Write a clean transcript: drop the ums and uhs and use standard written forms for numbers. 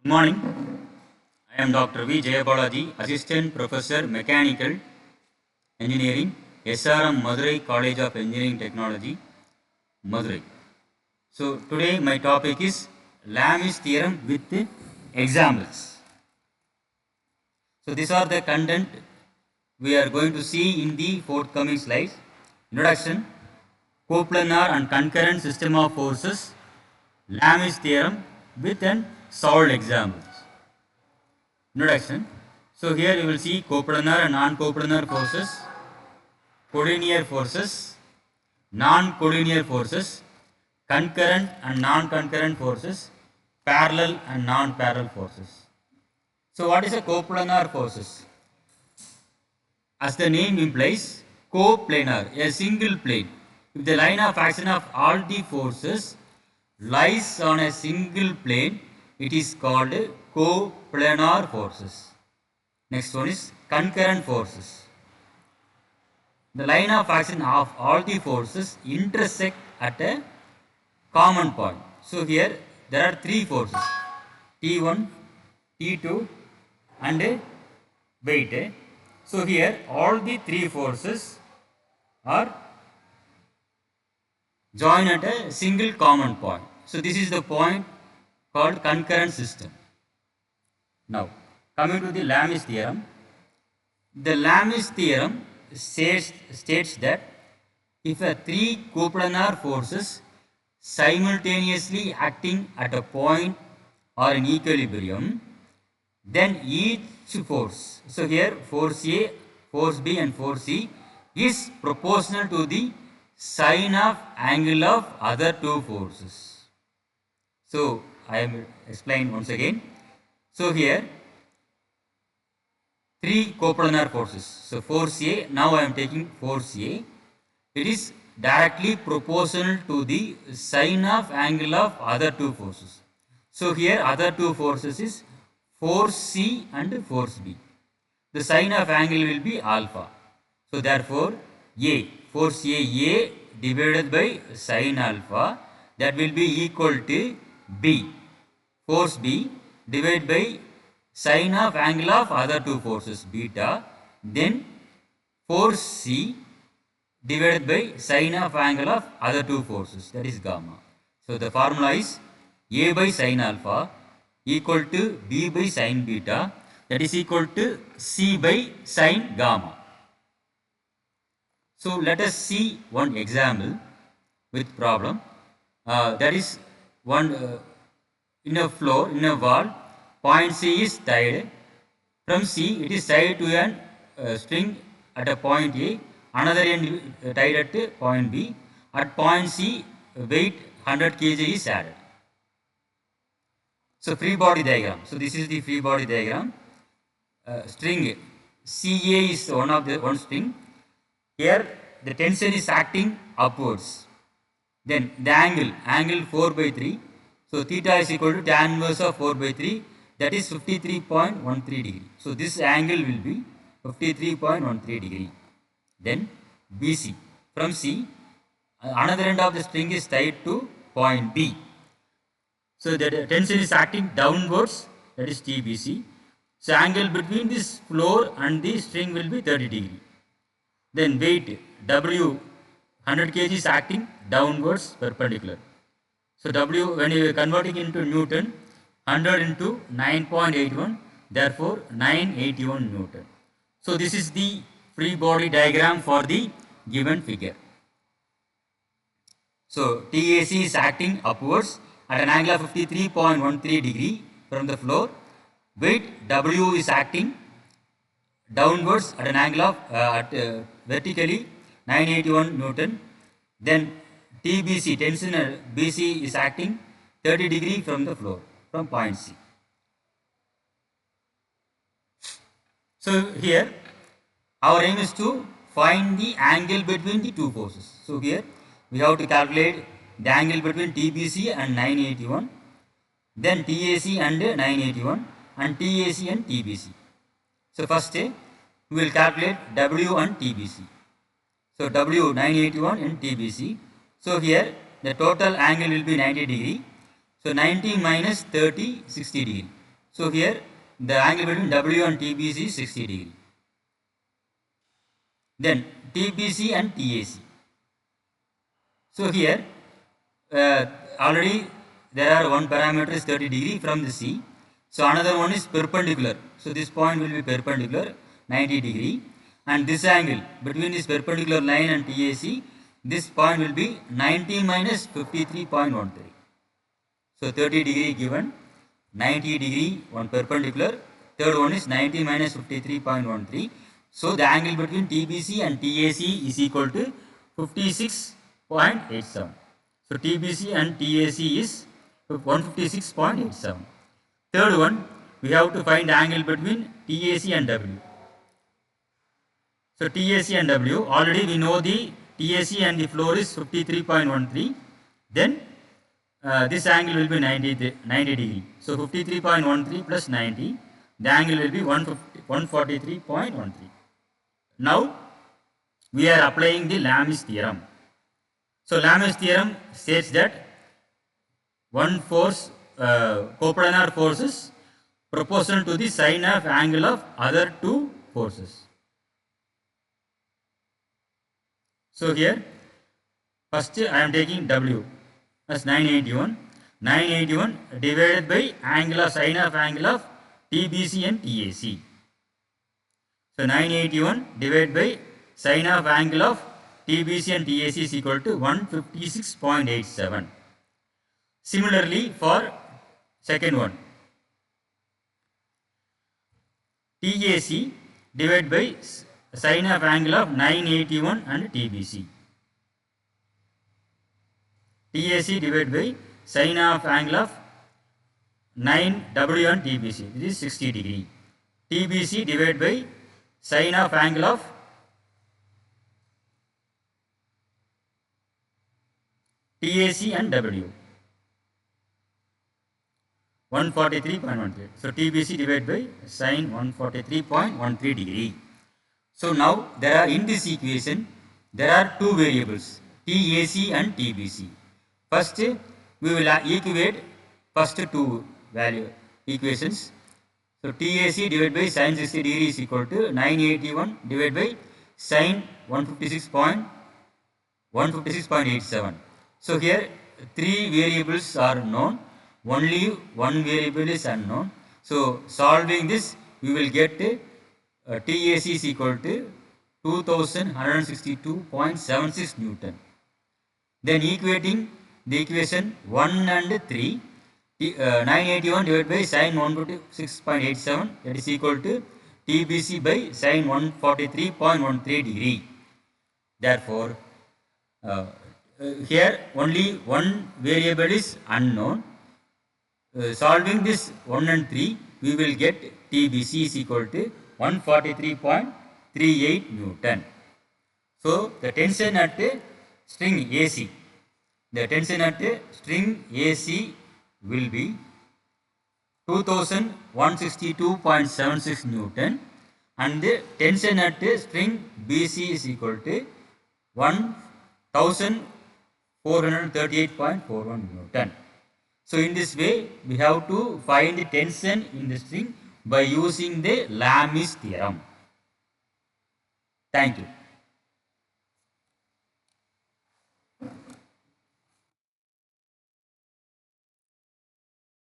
Good morning. I am Dr. V. Jayabalaji, Assistant Professor Mechanical Engineering, SRM Madurai College of Engineering Technology, Madurai. So today my topic is Lami's theorem with examples. So these are the content we are going to see in the forthcoming slides. Introduction, coplanar and concurrent system of forces, Lami's theorem with an solved examples. Introduction. So here you will see coplanar and non-coplanar forces, collinear forces, non-collinear forces, concurrent and non-concurrent forces, parallel and non-parallel forces. So what is a coplanar forces? As the name implies, coplanar, a single plane. If the line of action of all the forces lies on a single plane, it is called coplanar forces. Next one is concurrent forces. The line of action of all the forces intersect at a common point. So here there are three forces, T1, T2 and weight. So here all the three forces are joined at a single common point. So this is the point called concurrent system. Now coming to the Lami's theorem. The Lami's theorem states that if a three coplanar forces simultaneously acting at a point or in equilibrium, then each force, so here force A, force B and force C is proportional to the sine of angle of other two forces. So I will explain once again. So here three coplanar forces. So force A, now I am taking force A. It is directly proportional to the sine of angle of other two forces. So here other two forces is force C and force B. The sine of angle will be alpha. So therefore A, force A divided by sine alpha, that will be equal to B, force B divided by sine of angle of other two forces beta, then force C divided by sine of angle of other two forces, that is gamma. So the formula is A by sine alpha equal to B by sine beta, that is equal to C by sine gamma. So let us see one example with problem. That is one in a floor, in a wall, point C is tied. From C it is tied to a string at a point A, another end tied at point B. At point C weight 100 kg is added. So free body diagram. So this is the free body diagram. String CA is one string. Here the tension is acting upwards. Then the angle 4 by 3. So theta is equal to tan inverse of 4 by 3, that is 53.13 degree. So this angle will be 53.13 degree. Then BC. From C, another end of the string is tied to point B. So the tension is acting downwards, that is TBC. So angle between this floor and the string will be 30 degree. Then weight W 100 kg is acting downwards perpendicular. So W, when you are converting into Newton, 100 into 9.81, therefore 981 Newton. So this is the free body diagram for the given figure. So TAC is acting upwards at an angle of 53.13 degree from the floor. Weight W is acting downwards at an angle of vertically 981 Newton. Then TBC, tension BC is acting 30 degree from the floor, from point C. So here our aim is to find the angle between the two forces. So here we have to calculate the angle between TBC and 981, then TAC and 981, and TAC and TBC. So first we will calculate W and TBC. So W 981 and TBC. So here the total angle will be 90 degree. So 90 minus 30, 60 degree. So here the angle between W and TBC is 60 degree. Then TBC and TAC. So here already there are one parameter is 30 degree from the C. So another one is perpendicular. So this point will be perpendicular 90 degree, and this angle between this perpendicular line and TAC, this point will be 90 minus 53.13. So 30 degree given, 90 degree one perpendicular, third one is 90 minus 53.13. So the angle between TBC and TAC is equal to 56.87. So TBC and TAC is 156.87. Third one, we have to find the angle between TAC and W. So TAC and W, already we know the TAC and the floor is 53.13. Then this angle will be 90 degree. So 53.13 plus 90, the angle will be 143.13. Now we are applying the Lami's theorem. So Lami's theorem states that one force, coplanar force is proportional to the sine of angle of other two forces. So here first I am taking W as 981. 981 divided by angle of sine of angle of TBC and TAC. So 981 divided by sine of angle of TBC and TAC is equal to 156.87. Similarly for second one, TAC divided by sine of angle of 981 and TBC. TAC divided by sine of angle of 9W and TBC. This is 60 degree. TBC divided by sine of angle of TAC and W. 143.13. So TBC divided by sine 143.13 degree. So now there are in this equation there are two variables, TAC and TBC. First we will equate first two value equations. So TAC divided by sine 60 degree is equal to 981 divided by sine 156.87. So here three variables are known, only one variable is unknown. So solving this we will get TAC is equal to 2162.76 Newton. Then equating the equation 1 and 3, 981 divided by sine 156.87, that is equal to TBC by sine 143.13 degree. Therefore here only one variable is unknown. Solving this 1 and 3 we will get TBC is equal to 143.38 Newton. So the tension at string AC, the tension at string AC will be 2162.76 Newton, and the tension at string BC is equal to 1438.41 Newton. So in this way we have to find the tension in the string by using the Lami's theorem. Thank you.